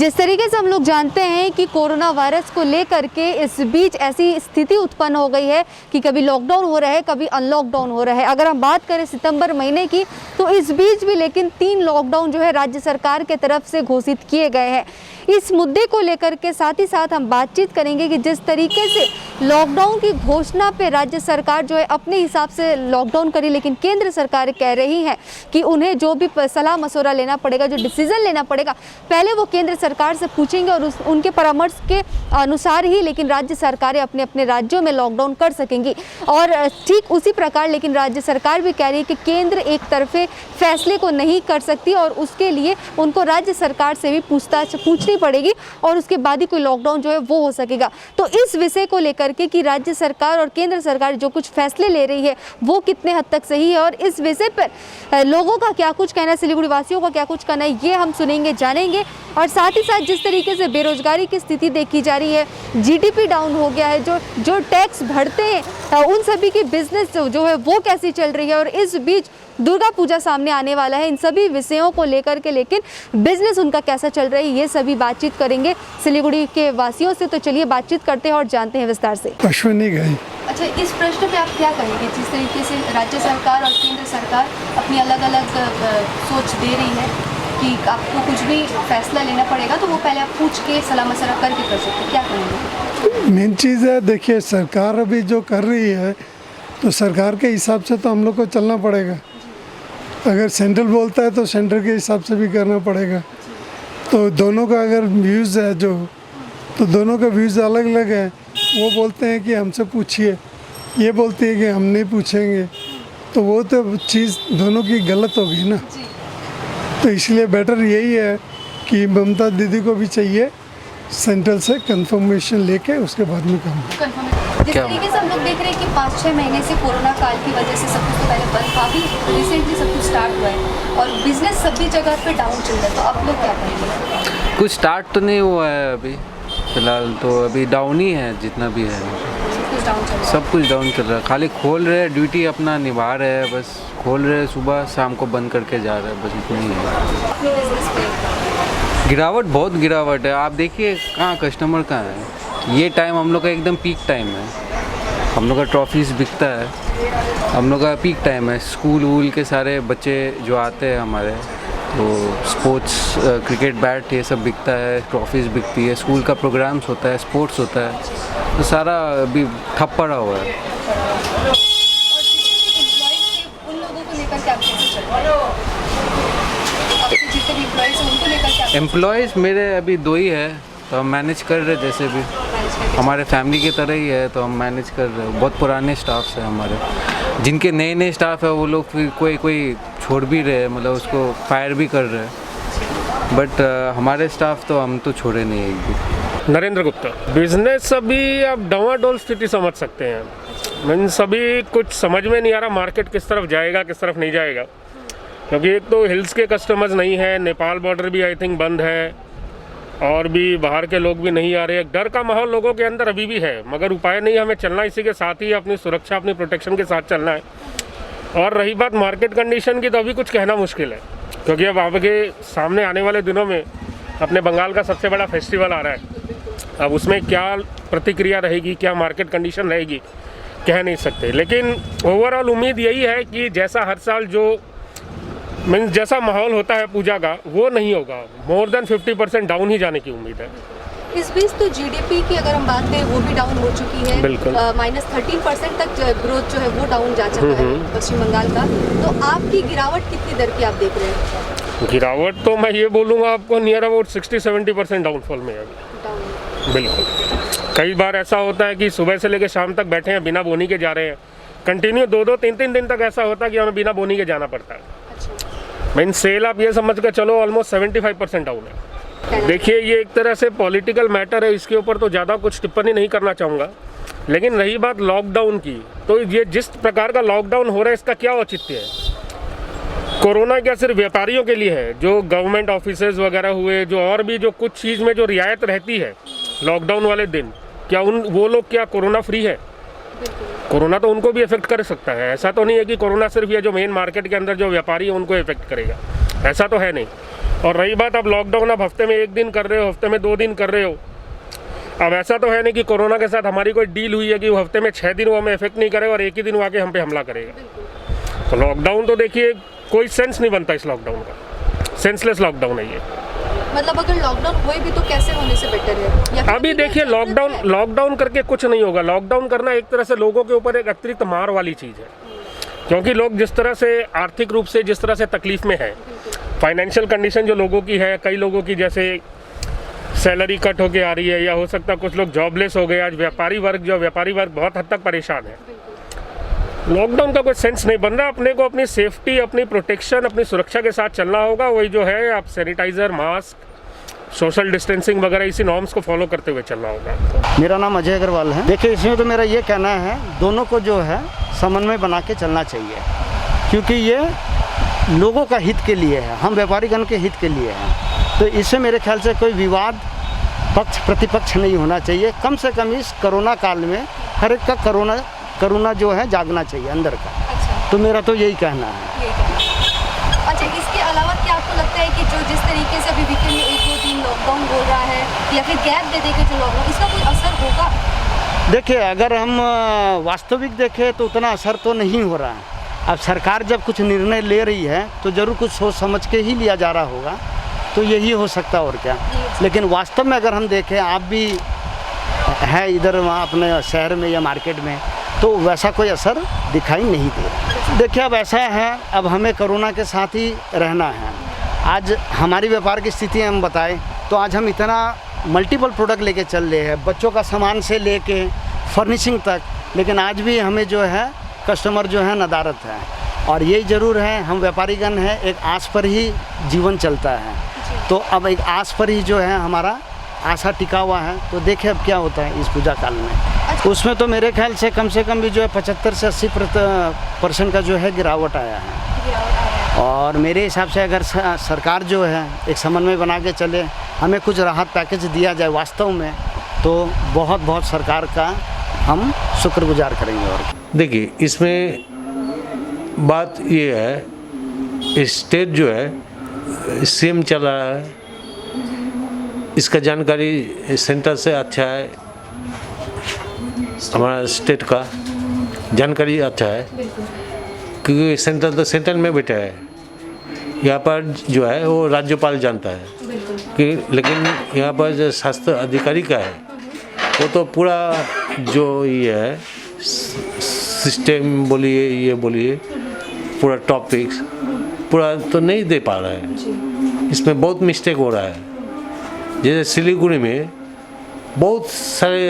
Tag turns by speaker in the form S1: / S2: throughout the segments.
S1: जिस तरीके से हम लोग जानते हैं कि कोरोना वायरस को लेकर के इस बीच ऐसी स्थिति उत्पन्न हो गई है कि कभी लॉकडाउन हो रहा है, कभी अनलॉकडाउन हो रहा है। अगर हम बात करें सितंबर महीने की, तो इस बीच भी लेकिन 3 लॉकडाउन जो है राज्य सरकार के तरफ से घोषित किए गए हैं। इस मुद्दे को लेकर के साथ ही साथ हम बातचीत करेंगे कि जिस तरीके से लॉकडाउन की घोषणा पे राज्य सरकार जो है अपने हिसाब से लॉकडाउन करी, लेकिन केंद्र सरकार कह रही है कि उन्हें जो भी सलाह मशवरा लेना पड़ेगा, जो डिसीजन लेना पड़ेगा, पहले वो केंद्र सरकार से पूछेंगे और उनके परामर्श के अनुसार ही लेकिन राज्य सरकारें अपने अपने राज्यों में लॉकडाउन कर सकेंगी। और ठीक उसी प्रकार लेकिन राज्य सरकार भी कह रही है कि केंद्र एक तरफे फैसले को नहीं कर सकती और उसके लिए उनको राज्य सरकार से भी पूछनी पड़ेगी और उसके बाद ही कोई लॉकडाउन जो है वो हो सकेगा। तो इस विषय को लेकर के कि राज्य सरकार और केंद्र सरकार जो कुछ फैसले ले रही है वो कितने हद तक सही है और इस विषय पर लोगों का क्या कुछ कहना है, सिलीगुड़ी वासियों का क्या कुछ कहना है, ये हम सुनेंगे, जानेंगे। और साथ ही साथ जिस तरीके से बेरोजगारी की स्थिति देखी जा रही है, जीडीपी डाउन हो गया है, जो टैक्स भरते हैं उन सभी की बिजनेस जो है वो कैसी चल रही है और इस बीच दुर्गा पूजा सामने आने वाला है, इन सभी विषयों को लेकर के लेकिन बिजनेस उनका कैसा चल रहा है, ये सभी बातचीत करेंगे सिलीगुड़ी के वासियों से। तो चलिए बातचीत करते हैं और जानते हैं विस्तार से।
S2: अश्विनी गई।
S1: अच्छा, इस प्रश्न पे आप क्या कहेंगे जिस तरीके से राज्य सरकार और केंद्र सरकार अपनी अलग अलग सोच दे रही है कि आपको कुछ भी फैसला लेना पड़ेगा तो वो पहले आप पूछ के सलाह मशवरा करके कर सकते हैं, क्या कहेंगे?
S2: मेन चीज़ है, देखिए सरकार अभी जो कर रही है तो सरकार के हिसाब से तो हम लोग को चलना पड़ेगा। अगर सेंट्रल बोलता है तो सेंटर के हिसाब से भी करना पड़ेगा। तो दोनों का अगर व्यूज़ है तो दोनों का व्यूज़ अलग अलग है। वो बोलते हैं कि हमसे पूछिए, ये बोलती है कि हम नहीं पूछेंगे, तो वो तो चीज़ दोनों की गलत हो गई ना। तो इसलिए बेटर यही है कि ममता दीदी को भी चाहिए सेंट्रल से कंफर्मेशन लेके उसके बाद में काम।
S1: जिस तरीके से हम लोग देख रहे हैं कि 5-6 महीने से कोरोना काल की वजह से सब कुछ तो पहले बंद था, अभी रिसेंटली सब कुछ स्टार्ट हुआ है और बिजनेस सभी जगह पे डाउन चल रहा है, तो आप लोग क्या कहेंगे?
S3: कुछ स्टार्ट तो नहीं हुआ है अभी फिलहाल, तो अभी डाउन ही है जितना भी है, सब कुछ डाउन चल रहा है। खाली खोल रहे हैं, ड्यूटी अपना निभा रहे हैं, बस खोल रहे हैं, सुबह शाम को बंद करके जा रहे हैं, बस इतना ही है। गिरावट, बहुत गिरावट है। आप देखिए कहाँ कस्टमर कहाँ है। ये टाइम हम लोग का एकदम पीक टाइम है, हम लोग का ट्रॉफीज़ बिकता है, हम लोग का पीक टाइम है। स्कूल वूल के सारे बच्चे जो आते हैं हमारे, तो स्पोर्ट्स, क्रिकेट बैट ये सब बिकता है, ट्रॉफीज़ बिकती है, स्कूल का प्रोग्राम्स होता है, स्पोर्ट्स होता है, तो सारा अभी ठप पड़ा हुआ है। एम्प्लॉयज़ मेरे अभी 2 ही है, तो हम मैनेज कर रहे जैसे भी, हमारे फैमिली की तरह ही है, तो हम मैनेज कर रहे हैं। बहुत पुराने स्टाफ हैं हमारे, जिनके नए नए स्टाफ है वो लोग फिर कोई छोड़ भी रहे हैं, मतलब उसको फायर भी कर रहे हैं, बट हमारे स्टाफ तो हम तो छोड़े नहीं एक भी।
S4: नरेंद्र गुप्ता। बिजनेस अभी आप डावाडोल स्थिति समझ सकते हैं, मीन्स अभी कुछ समझ में नहीं आ रहा मार्केट किस तरफ जाएगा किस तरफ नहीं जाएगा, क्योंकि एक तो हिल्स के कस्टमर्स नहीं है, नेपाल बॉर्डर भी आई थिंक बंद है और भी बाहर के लोग भी नहीं आ रहे। डर का माहौल लोगों के अंदर अभी भी है, मगर उपाय नहीं, हमें चलना इसी के साथ ही, अपनी सुरक्षा अपनी प्रोटेक्शन के साथ चलना है। और रही बात मार्केट कंडीशन की, तो अभी कुछ कहना मुश्किल है, क्योंकि अब आपके सामने आने वाले दिनों में अपने बंगाल का सबसे बड़ा फेस्टिवल आ रहा है। अब उसमें क्या प्रतिक्रिया रहेगी, क्या मार्केट कंडीशन रहेगी, कह नहीं सकते। लेकिन ओवरऑल उम्मीद यही है कि जैसा हर साल जो मीन्स जैसा माहौल होता है पूजा का, वो नहीं होगा। मोर देन 50% डाउन ही जाने की उम्मीद है।
S1: इस बीच तो जीडीपी की अगर हम बात करें वो भी डाउन हो चुकी है,
S4: बिल्कुल
S1: -13% तक ग्रोथ जो है वो डाउन जा चुका है पश्चिम बंगाल का। तो आपकी गिरावट कितनी दर की आप देख रहे हैं?
S4: गिरावट तो मैं ये बोलूँगा आपको नियर अबाउट 60-70% डाउनफॉल में है अभी। बिल्कुल, कई बार ऐसा होता है कि सुबह से लेकर शाम तक बैठे हैं, बिना बोनी के जा रहे हैं, कंटिन्यू 2-2, 3-3 दिन तक ऐसा होता है कि हमें बिना बोनी के जाना पड़ता है। मीन सेल आप ये समझ कर चलो ऑलमोस्ट 75% डाउन है। देखिए ये एक तरह से पॉलिटिकल मैटर है, इसके ऊपर तो ज़्यादा कुछ टिप्पणी नहीं करना चाहूँगा। लेकिन रही बात लॉकडाउन की, तो ये जिस प्रकार का लॉकडाउन हो रहा है इसका क्या औचित्य है? कोरोना क्या सिर्फ व्यापारियों के लिए है? जो गवर्नमेंट ऑफिसेज वगैरह हुए, जो और भी जो कुछ चीज़ में जो रियायत रहती है लॉकडाउन वाले दिन, क्या वो लोग क्या कोरोना फ्री है? कोरोना तो उनको भी इफेक्ट कर सकता है। ऐसा तो नहीं है कि कोरोना सिर्फ ये जो मेन मार्केट के अंदर जो व्यापारी है उनको इफेक्ट करेगा, ऐसा तो है नहीं। और रही बात अब लॉकडाउन, अब हफ्ते में 1 दिन कर रहे हो, हफ्ते में 2 दिन कर रहे हो। अब ऐसा तो है नहीं कि कोरोना के साथ हमारी कोई डील हुई है कि वो हफ्ते में 6 दिन वो हमें इफेक्ट नहीं करेगा और एक ही दिन वो आके हम पे हमला करेगा। तो लॉकडाउन तो देखिए कोई सेंस नहीं बनता इस लॉकडाउन का, सेंसलेस लॉकडाउन है ये।
S1: मतलब अगर लॉकडाउन हुए भी तो कैसे होने से बेटर है? या फिर
S4: अभी देखिए लॉकडाउन करके कुछ नहीं होगा। लॉकडाउन करना एक तरह से लोगों के ऊपर एक अतिरिक्त मार वाली चीज़ है, क्योंकि लोग जिस तरह से आर्थिक रूप से जिस तरह से तकलीफ में है, फाइनेंशियल कंडीशन जो लोगों की है, कई लोगों की जैसे सैलरी कट होके आ रही है, या हो सकता है कुछ लोग जॉबलेस हो गए। आज व्यापारी वर्ग बहुत हद तक परेशान है। लॉकडाउन का कोई सेंस नहीं बन रहा। अपने को अपनी सेफ्टी, अपनी प्रोटेक्शन, अपनी सुरक्षा के साथ चलना होगा। वही जो है आप सैनिटाइज़र, मास्क, सोशल डिस्टेंसिंग वगैरह इसी नॉर्म्स को फॉलो करते हुए चलना होगा।
S5: मेरा नाम अजय अग्रवाल है। देखिए, इसमें तो मेरा ये कहना है दोनों को जो है समन्वय बना के चलना चाहिए, क्योंकि ये लोगों का हित के लिए है, हम व्यापारीगण के हित के लिए है। तो इससे मेरे ख्याल से कोई विवाद पक्ष प्रतिपक्ष नहीं होना चाहिए। कम से कम इस कोरोना काल में हर एक का करुणा जो है जागना चाहिए अंदर का।
S1: अच्छा,
S5: तो मेरा तो यही कहना है।
S1: अच्छा, इसके अलावा क्या आपको लगता है कि जो जिस तरीके से अभी वीकेंड में 1-2 दिन लॉकडाउन हो रहा है या फिर गैप दे के जो लॉकडाउन, इसका कोई असर होगा?
S5: देखिए, अगर हम वास्तविक देखें तो उतना असर तो नहीं हो रहा है। अब सरकार जब कुछ निर्णय ले रही है तो ज़रूर कुछ सोच समझ के ही लिया जा रहा होगा, तो यही हो सकता और क्या। लेकिन वास्तव में अगर हम देखें, आप भी है इधर वहाँ अपने शहर में या मार्केट में, तो वैसा कोई असर दिखाई नहीं दे रहा। देखिए, अब ऐसा है, अब हमें कोरोना के साथ ही रहना है। आज हमारी व्यापार की स्थिति हम बताएं तो आज हम इतना मल्टीपल प्रोडक्ट लेके चल रहे हैं, बच्चों का सामान से लेके फर्निशिंग तक, लेकिन आज भी हमें जो है कस्टमर जो है नदारत है। और यही ज़रूर है, हम व्यापारीगण हैं, एक आस पर ही जीवन चलता है। तो अब एक आस पर ही जो है हमारा आशा टिका हुआ है। तो देखें अब क्या होता है इस पूजा काल में। उसमें तो मेरे ख्याल से कम भी जो है 75 से 80% का जो है गिरावट आया है। और मेरे हिसाब से अगर सरकार जो है एक समन्वय बना के चले, हमें कुछ राहत पैकेज दिया जाए वास्तव में, तो बहुत सरकार का हम शुक्रगुजार करेंगे। और
S6: देखिए, इसमें बात ये है, स्टेट जो है सीएम चला है, इसका जानकारी सेंटर से अच्छा है, हमारा स्टेट का जानकारी अच्छा है, क्योंकि सेंटर तो सेंटर में बैठा है। यहाँ पर जो है वो राज्यपाल जानता है कि, लेकिन यहाँ पर जो स्वास्थ्य अधिकारी का है वो तो पूरा जो ये है सिस्टम बोलिए, ये बोलिए, पूरा टॉपिक्स पूरा तो नहीं दे पा रहा है। इसमें बहुत मिस्टेक हो रहा है। जैसे सिलीगुड़ी में बहुत सारे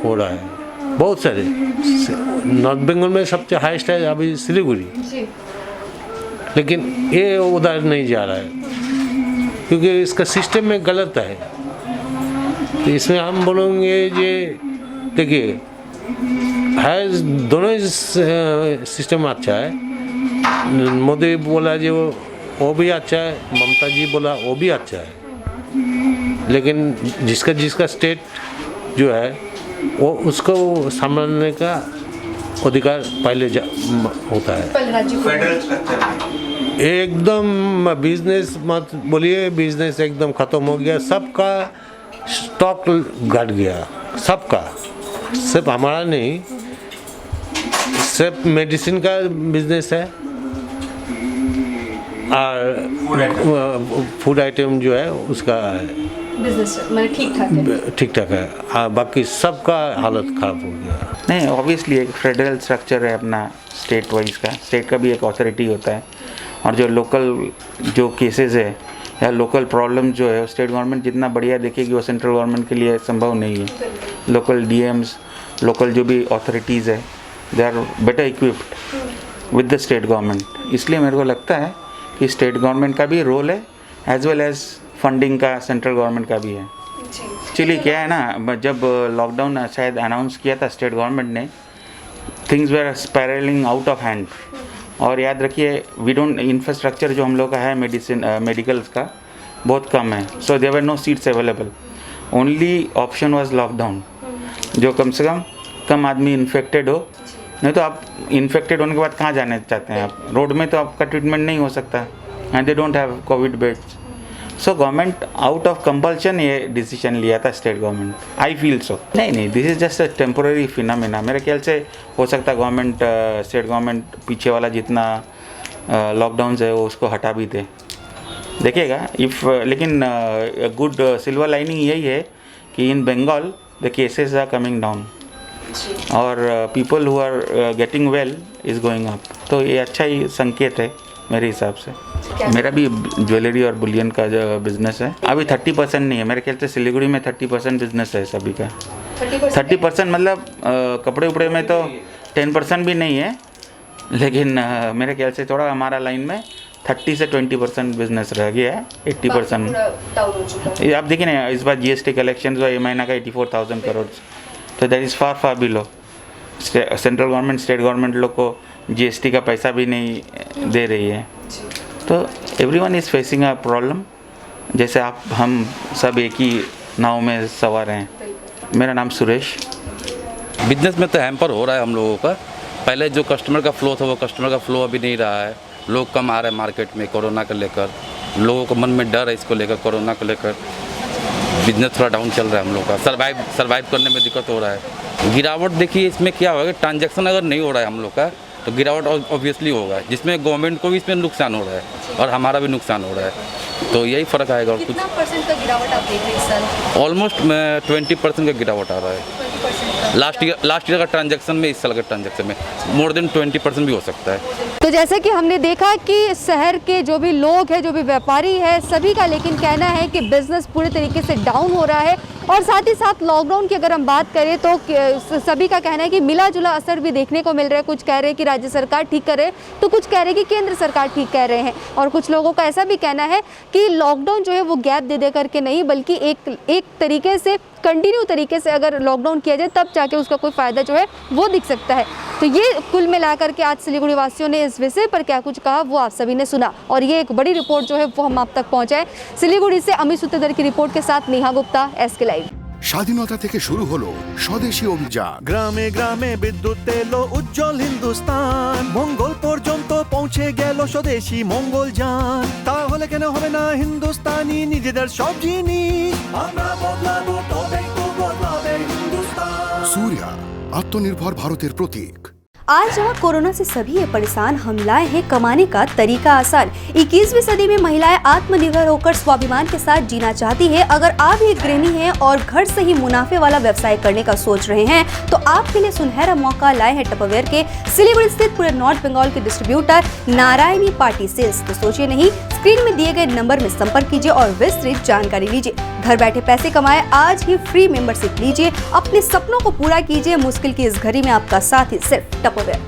S6: हो रहा है, बहुत सारे। नॉर्थ बंगाल में सबसे हाईएस्ट है अभी सिलीगुड़ी, लेकिन ये उधर नहीं जा रहा है क्योंकि इसका सिस्टम में गलत है। तो इसमें हम बोलेंगे ये देखिए है, दोनों ही सिस्टम अच्छा है। मोदी बोला जो वो भी अच्छा है, ममता जी बोला वो भी अच्छा है, लेकिन जिसका स्टेट जो है वो उसको संभालने का अधिकार पहले होता है। एकदम बिजनेस मत बोलिए, बिजनेस एकदम ख़त्म हो गया, सबका स्टॉक घट गया, सबका, सिर्फ हमारा नहीं, सिर्फ मेडिसिन का बिजनेस है और फूड आइटम जो है उसका
S1: बिजनेस मतलब ठीक ठाक है।
S6: हाँ, बाकी सबका हालत ख़राब हो गया।
S7: नहीं, ऑब्वियसली एक फेडरल स्ट्रक्चर है अपना स्टेट वाइज का, स्टेट का भी एक अथॉरिटी होता है, और जो लोकल जो केसेस है या लोकल प्रॉब्लम जो है स्टेट गवर्नमेंट जितना बढ़िया देखेगी वो सेंट्रल गवर्नमेंट के लिए संभव नहीं है। लोकल डीएम्स, लोकल जो भी अथॉरिटीज़ है, they are better equipped with the state government. इसलिए मेरे को लगता है कि स्टेट गवर्नमेंट का भी रोल है, एज वेल एज फंडिंग का सेंट्रल गवर्नमेंट का भी है। चलिए क्या है ना, जब लॉकडाउन शायद अनाउंस किया था स्टेट गवर्नमेंट ने, things were spiralling out of hand. और याद रखिए, वी डोंट, इंफ्रास्ट्रक्चर जो हम लोग का है मेडिकल्स का बहुत कम है, so there were no seats available, only option was lockdown, जो कम से कम आदमी इन्फेक्टेड हो। नहीं तो आप इन्फेक्टेड होने के बाद कहाँ जाने चाहते हैं आप? रोड में तो आपका ट्रीटमेंट नहीं हो सकता, and they don't have covid beds. So government out of compulsion ये डिसीजन लिया था state government, I feel so. नहीं, this is just a temporary phenomena. मेरे ख्याल से हो सकता है गवर्नमेंट, स्टेट गवर्नमेंट पीछे वाला जितना लॉकडाउन है वो उसको हटा भी दे, देखिएगा इफ़। लेकिन गुड सिल्वर लाइनिंग यही है कि in Bengal the cases are coming down और people who are getting well is going up, तो ये अच्छा ही संकेत है मेरे हिसाब से। मेरा भी ज्वेलरी और बुलियन का जो बिज़नेस है अभी 30% नहीं है, मेरे ख्याल से सिलीगुड़ी में 30% बिजनेस है सभी का। 30% मतलब कपड़े उपड़े में तो 10% भी नहीं है, लेकिन मेरे ख्याल से थोड़ा हमारा लाइन में 30 से 20% बिजनेस रह गया है। 80% ये आप देखिए ना, इस बार GST कलेक्शन जो ये महीना का 84,000 करोड़, तो that is far below. Central government, state government लोग को GST का पैसा भी नहीं दे रही है, तो everyone is facing a problem. जैसे आप हम सब एक ही नाव में सवार हैं। मेरा नाम सुरेश।
S8: बिजनेस में तो हैम्पर हो रहा है हम लोगों का। पहले जो कस्टमर का फ्लो था वो कस्टमर का फ्लो अभी नहीं रहा है। लोग कम आ रहे हैं मार्केट में कोरोना को लेकर, लोगों को मन में डर है इसको लेकर, कोरोना को लेकर। बिजनेस थोड़ा डाउन चल रहा है हम लोग का, सर्वाइव करने में दिक्कत हो रहा है। गिरावट देखिए इसमें क्या होगा, ट्रांजैक्शन अगर नहीं हो रहा है हम लोग का तो गिरावट ऑब्वियसली होगा, जिसमें गवर्नमेंट को भी इसमें नुकसान हो रहा है और हमारा भी नुकसान हो रहा है, तो यही फ़र्क आएगा। और
S1: कितना परसेंट का गिरावट आप देख रहे हैं सर?
S8: ऑलमोस्ट 20% का गिरावट आ रहा है। लास्ट ईयर का ट्रांजैक्शन में इस साल के ट्रांजैक्शन में मोर देन 20% भी हो सकता है।
S1: तो जैसे कि हमने देखा कि शहर के जो भी लोग हैं, जो भी व्यापारी है, सभी का लेकिन कहना है कि बिजनेस पूरे तरीके से डाउन हो रहा है। और साथ ही साथ लॉकडाउन की अगर हम बात करें तो सभी का कहना है कि मिला जुला असर भी देखने को मिल रहा है। कुछ कह रहे हैं कि राज्य सरकार ठीक कर रहे हैं, तो कुछ कह रहे हैं कि केंद्र सरकार ठीक कह रहे हैं, और कुछ लोगों का ऐसा भी कहना है कि लॉकडाउन जो है वो गैप दे करके नहीं, बल्कि एक तरीके से कंटिन्यू तरीके से अगर लॉकडाउन किया जाए तब जाके उसका कोई फ़ायदा जो है वो दिख सकता है। तो ये कुल मिलाकर के आज सिलीगुड़ी वासियों ने इस विषय पर क्या कुछ कहा वो आप सभी ने सुना, और ये एक बड़ी रिपोर्ट जो है वो हम आप तक पहुँचाए। सिलीगुड़ी से अमित सूत्रधर की रिपोर्ट के साथ नेहा गुप्ता, SK लाइव।
S9: স্বাধীনতা থেকে শুরু হলো স্বদেশী অভিযান।
S10: গ্রামে গ্রামে বিদ্যুৎ এলো উজ্জ্বল হিন্দুস্তান, মঙ্গল পর্যন্ত পৌঁছে গেল স্বদেশী মঙ্গল যান। তাহলে কেন হবে না হিন্দুস্তানি নিজেদের সব জিনিস? আমরা বদলাবো, তবেই তো বদলাবে হিন্দুস্তান।
S9: सूर्या आत्मनिर्भर भारतेर प्रतीक।
S11: आज जहाँ कोरोना से सभी ये परेशान, हम लाए हैं कमाने का तरीका आसान। 21वीं सदी में महिलाएं आत्मनिर्भर होकर स्वाभिमान के साथ जीना चाहती है। अगर आप एक गृहिणी हैं और घर से ही मुनाफे वाला व्यवसाय करने का सोच रहे हैं, तो आपके लिए सुनहरा मौका लाए हैं टपरवेयर के सिलीगुड़ी स्थित पूरे नॉर्थ बंगाल के डिस्ट्रीब्यूटर नारायणी पार्टी सेल्स। तो सोचिए नहीं, स्क्रीन में दिए गए नंबर में संपर्क कीजिए और विस्तृत जानकारी लीजिए। घर बैठे पैसे कमाए, आज ही फ्री मेंबरशिप लीजिए, अपने सपनों को पूरा कीजिए। मुश्किल की इस घड़ी में आपका साथ ही सिर्फ टपरवेयर।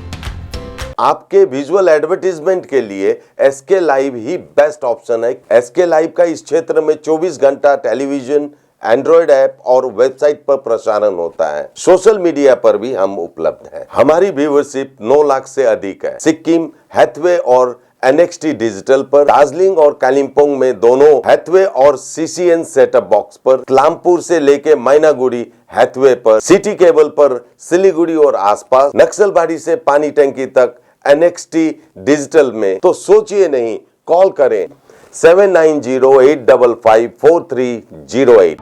S12: आपके विजुअल एडवर्टीजमेंट के लिए SK लाइव ही बेस्ट ऑप्शन है। SK लाइव का इस क्षेत्र में 24 घंटा टेलीविजन, एंड्रॉइड ऐप और वेबसाइट पर प्रसारण होता है। सोशल मीडिया पर भी हम उपलब्ध हैं। हमारी व्यूवरशिप 9 लाख से अधिक है। सिक्किम, हैथवे और NXT डिजिटल पर, दार्जिलिंग और कालिम्पोंग में दोनों हैथवे और CCN सेटअप बॉक्स पर, क्लामपुर से लेके मैनागुड़ी हैथवे पर, सिटी केबल पर सिलीगुड़ी और आसपास, नक्सलबाड़ी से पानी टंकी तक NXT डिजिटल में। तो सोचिए नहीं, कॉल करें 7908554308।